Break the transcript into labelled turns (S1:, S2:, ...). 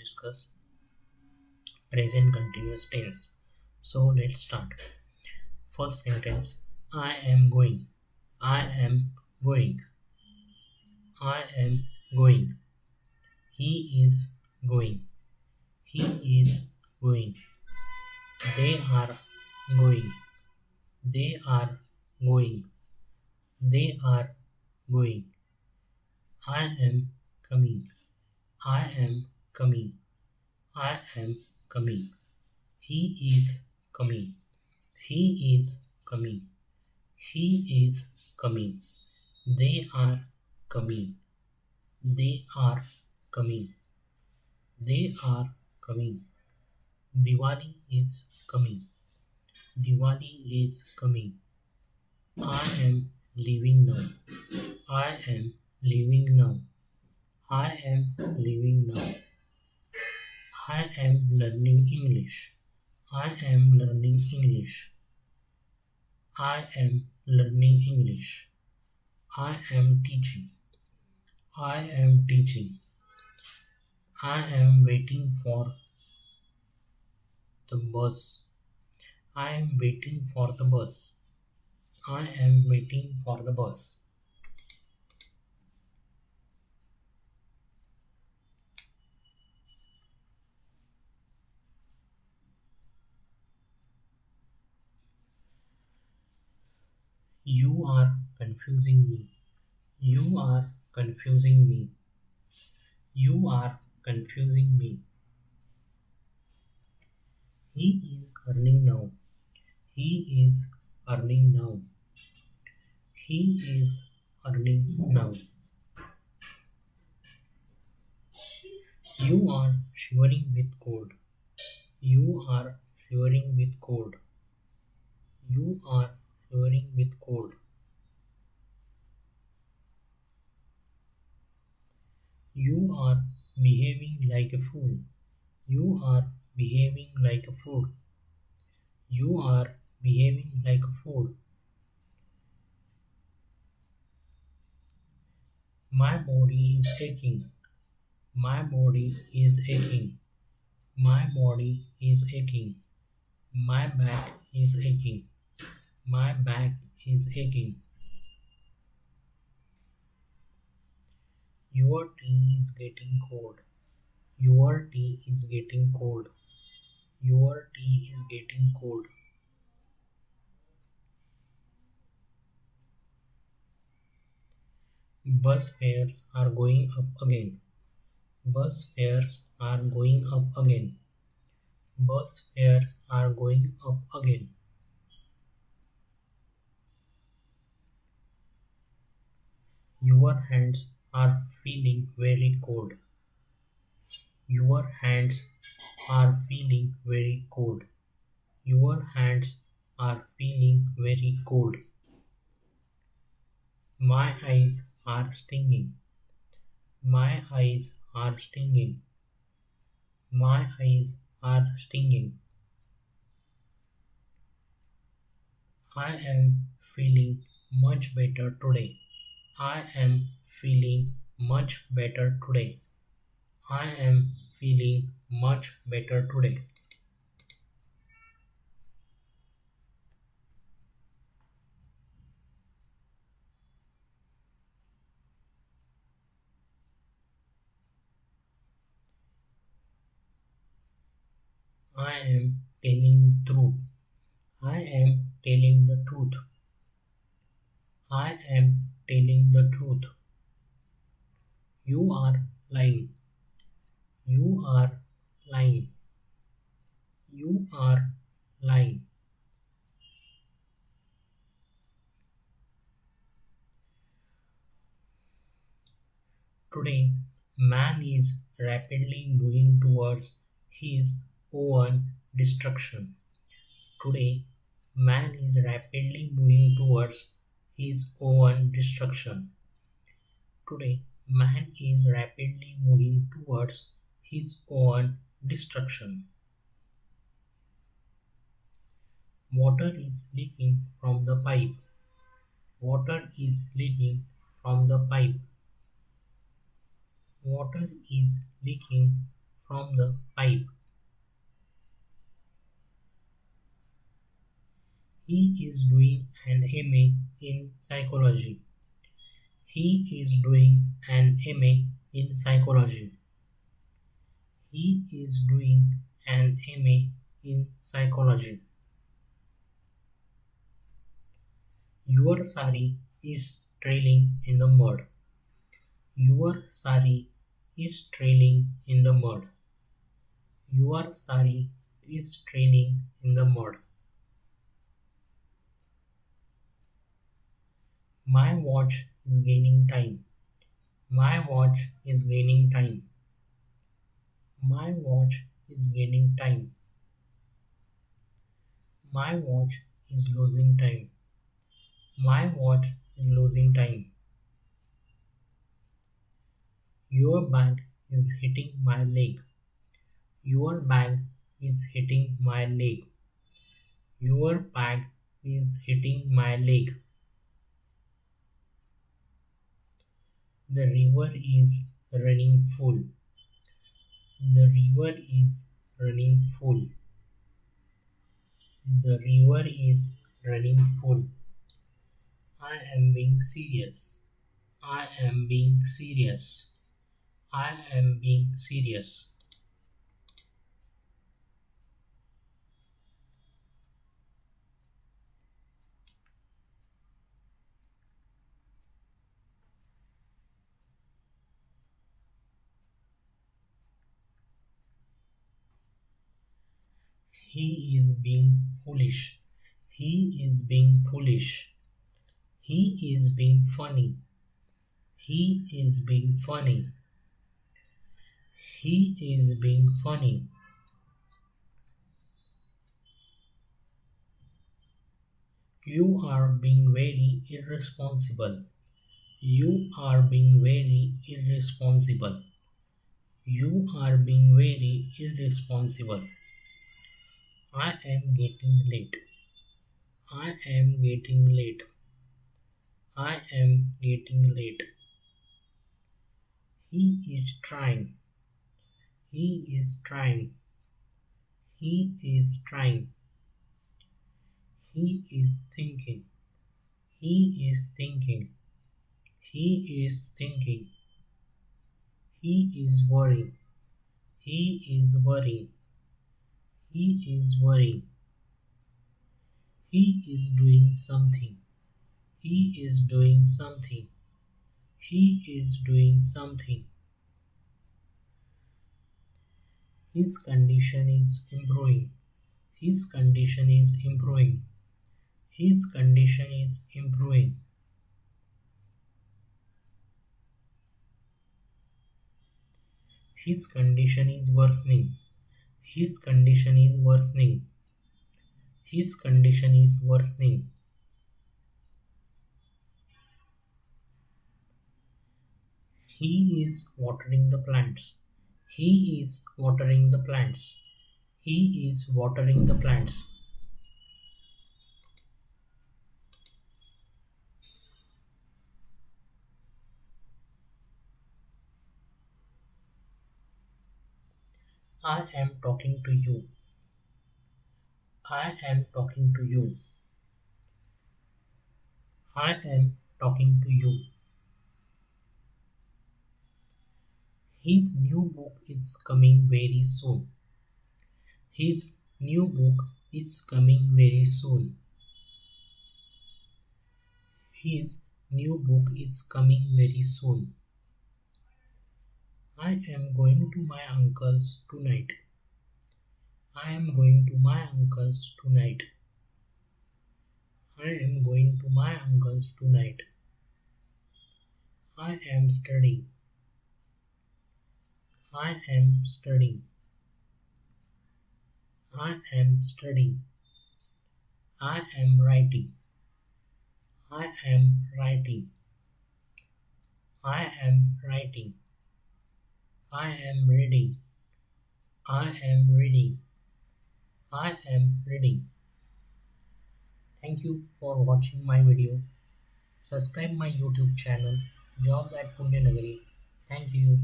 S1: discuss present continuous tense. So let's start. First sentence, I am going. I am going. I am going. He is going. He is going. They are going. They are going. They are going. I am coming. I am coming. I am coming. He is coming. He is coming. He is coming. They are coming. They are coming. They are coming. Diwali is coming. Diwali is coming. I am leaving now. I am leaving now. I am leaving now. I am learning English. I am learning English. I am learning English. I am teaching. I am teaching. I am waiting for the bus. I am waiting for the bus. I am waiting for the bus. You are confusing me. You are confusing me. You are confusing me. He is earning now. He is earning now. He is earning now. You are shivering with cold. You are shivering with cold. You are shivering with cold. You are behaving like a fool. You are behaving like a fool. You are behaving like a fool. My body is aching. My body is aching. My body is aching. My back is aching. My back is aching. Your tea is getting cold. Your tea is getting cold. Your tea is getting cold. Bus fares are going up again. Bus fares are going up again. Bus fares are going up again. Your hands are feeling very cold. Your hands are feeling very cold. Your hands are feeling very cold. My eyes are stinging. My eyes are stinging. My eyes are stinging. I am feeling much better today. I am feeling much better today. I am feeling much better today. I am telling the truth. I am telling the truth. I am telling the truth. You are lying. You are lying. You are lying. Today, man is rapidly moving towards his own destruction. Today, man is rapidly moving towards his own destruction. Today, man is rapidly moving towards his own destruction. Water is leaking from the pipe. Water is leaking from the pipe. Water is leaking from the pipe. He is doing an MA in psychology. He is doing an MA in psychology. He is doing an MA in psychology. Your sari is trailing in the mud. Your sari is trailing in the mud. Your sari is trailing in the mud. My watch is gaining time. My watch is gaining time. My watch is gaining time. My watch is losing time. My watch is losing time. Your bag is hitting my leg. Your bag is hitting my leg. Your bag is hitting my leg. The river is running full. The river is running full. The river is running full. I am being serious. I am being serious. I am being serious. He is being foolish. He is being foolish. He is being funny. He is being funny. He is being funny. You are being very irresponsible. You are being very irresponsible. You are being very irresponsible. I am getting late. I am getting late. I am getting late. He is trying. He is trying. He is trying. He is thinking. He is thinking. He is thinking. He is worrying. He is worrying. He is worrying. He is doing something. He is doing something. He is doing something. His condition is improving. His condition is improving. His condition is improving. His condition is worsening. His condition is worsening. His condition is worsening. He is watering the plants. He is watering the plants. He is watering the plants. I am talking to you. I am talking to you. I am talking to you. His new book is coming very soon. His new book is coming very soon. His new book is coming very soon. I am going to my uncle's tonight. I am going to my uncle's tonight. I am going to my uncle's tonight. I am studying. I am studying. I am studying. I am writing. I am writing. I am writing. I am reading. I am reading. I am reading. Thank you for watching my video. Subscribe my YouTube channel Jobs at Punyanagari. Thank you.